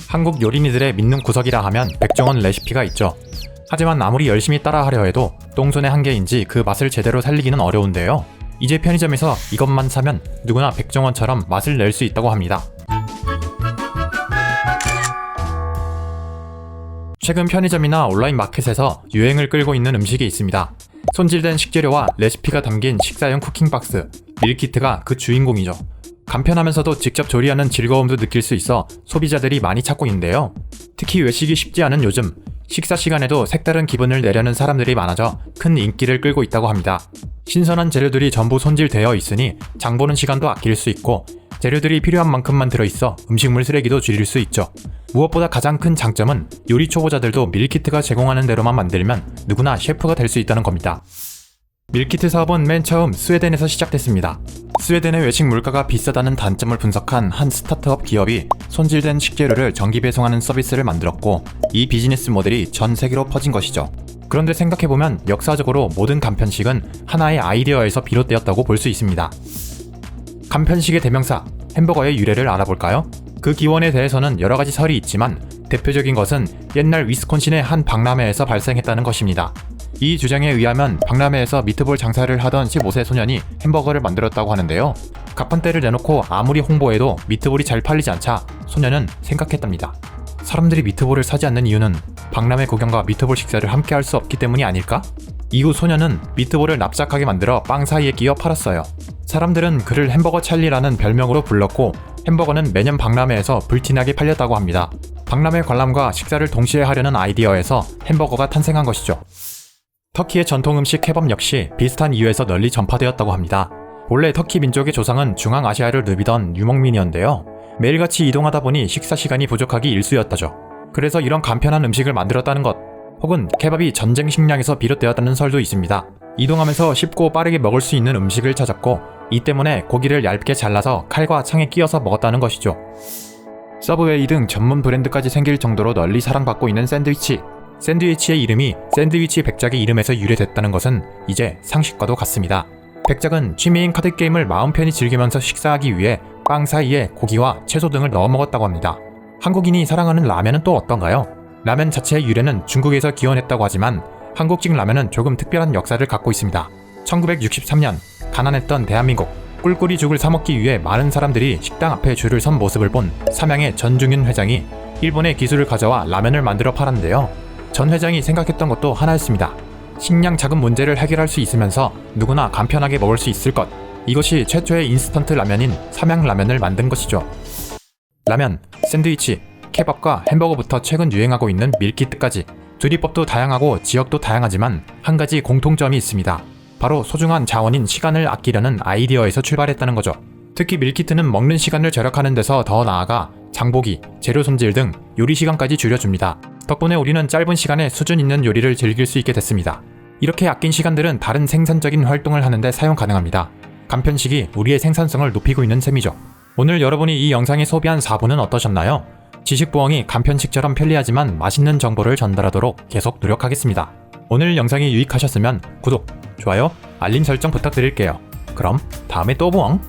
한국 요리니들의 믿는 구석이라 하면 백종원 레시피가 있죠. 하지만 아무리 열심히 따라하려 해도 똥손의 한계인지 그 맛을 제대로 살리기는 어려운데요. 이제 편의점에서 이것만 사면 누구나 백종원처럼 맛을 낼 수 있다고 합니다. 최근 편의점이나 온라인 마켓에서 유행을 끌고 있는 음식이 있습니다. 손질된 식재료와 레시피가 담긴 식사용 쿠킹박스, 밀키트가 그 주인공이죠. 간편하면서도 직접 조리하는 즐거움도 느낄 수 있어 소비자들이 많이 찾고 있는데요. 특히 외식이 쉽지 않은 요즘, 식사 시간에도 색다른 기분을 내려는 사람들이 많아져 큰 인기를 끌고 있다고 합니다. 신선한 재료들이 전부 손질되어 있으니 장보는 시간도 아낄 수 있고 재료들이 필요한 만큼만 들어있어 음식물 쓰레기도 줄일 수 있죠. 무엇보다 가장 큰 장점은 요리 초보자들도 밀키트가 제공하는 대로만 만들면 누구나 셰프가 될 수 있다는 겁니다. 밀키트 사업은 맨 처음 스웨덴에서 시작됐습니다. 스웨덴의 외식 물가가 비싸다는 단점을 분석한 한 스타트업 기업이 손질된 식재료를 정기 배송하는 서비스를 만들었고 이 비즈니스 모델이 전 세계로 퍼진 것이죠. 그런데 생각해보면 역사적으로 모든 간편식은 하나의 아이디어에서 비롯되었다고 볼 수 있습니다. 간편식의 대명사, 햄버거의 유래를 알아볼까요? 그 기원에 대해서는 여러가지 설이 있지만 대표적인 것은 옛날 위스콘신의 한 박람회에서 발생했다는 것입니다. 이 주장에 의하면 박람회에서 미트볼 장사를 하던 15세 소년이 햄버거를 만들었다고 하는데요. 가판대를 내놓고 아무리 홍보해도 미트볼이 잘 팔리지 않자 소년은 생각했답니다. 사람들이 미트볼을 사지 않는 이유는 박람회 구경과 미트볼 식사를 함께 할 수 없기 때문이 아닐까? 이후 소년은 미트볼을 납작하게 만들어 빵 사이에 끼워 팔았어요. 사람들은 그를 햄버거 찰리라는 별명으로 불렀고 햄버거는 매년 박람회에서 불티나게 팔렸다고 합니다. 박람회 관람과 식사를 동시에 하려는 아이디어에서 햄버거가 탄생한 것이죠. 터키의 전통 음식 케밥 역시 비슷한 이유에서 널리 전파되었다고 합니다. 원래 터키 민족의 조상은 중앙아시아를 누비던 유목민이었는데요. 매일같이 이동하다 보니 식사 시간이 부족하기 일쑤였다죠. 그래서 이런 간편한 음식을 만들었다는 것, 혹은 케밥이 전쟁 식량에서 비롯되었다는 설도 있습니다. 이동하면서 쉽고 빠르게 먹을 수 있는 음식을 찾았고 이 때문에 고기를 얇게 잘라서 칼과 창에 끼워서 먹었다는 것이죠. 서브웨이 등 전문 브랜드까지 생길 정도로 널리 사랑받고 있는 샌드위치. 샌드위치의 이름이 샌드위치 백작의 이름에서 유래됐다는 것은 이제 상식과도 같습니다. 백작은 취미인 카드게임을 마음 편히 즐기면서 식사하기 위해 빵 사이에 고기와 채소 등을 넣어 먹었다고 합니다. 한국인이 사랑하는 라면은 또 어떤가요? 라면 자체의 유래는 중국에서 기원했다고 하지만 한국식 라면은 조금 특별한 역사를 갖고 있습니다. 1963년 가난했던 대한민국, 꿀꿀이죽을 사 먹기 위해 많은 사람들이 식당 앞에 줄을 선 모습을 본 삼양의 전중윤 회장이 일본의 기술을 가져와 라면을 만들어 팔았는데요. 전 회장이 생각했던 것도 하나였습니다. 식량 자금 문제를 해결할 수 있으면서 누구나 간편하게 먹을 수 있을 것. 이것이 최초의 인스턴트 라면인 삼양라면을 만든 것이죠. 라면, 샌드위치, 케밥과 햄버거부터 최근 유행하고 있는 밀키트까지 조리법도 다양하고 지역도 다양하지만 한 가지 공통점이 있습니다. 바로 소중한 자원인 시간을 아끼려는 아이디어에서 출발했다는 거죠. 특히 밀키트는 먹는 시간을 절약하는 데서 더 나아가 장보기, 재료 손질 등 요리 시간까지 줄여줍니다. 덕분에 우리는 짧은 시간에 수준 있는 요리를 즐길 수 있게 됐습니다. 이렇게 아낀 시간들은 다른 생산적인 활동을 하는데 사용 가능합니다. 간편식이 우리의 생산성을 높이고 있는 셈이죠. 오늘 여러분이 이 영상에 소비한 4분은 어떠셨나요? 지식부엉이 간편식처럼 편리하지만 맛있는 정보를 전달하도록 계속 노력하겠습니다. 오늘 영상이 유익하셨으면 구독, 좋아요, 알림 설정 부탁드릴게요. 그럼 다음에 또 부엉!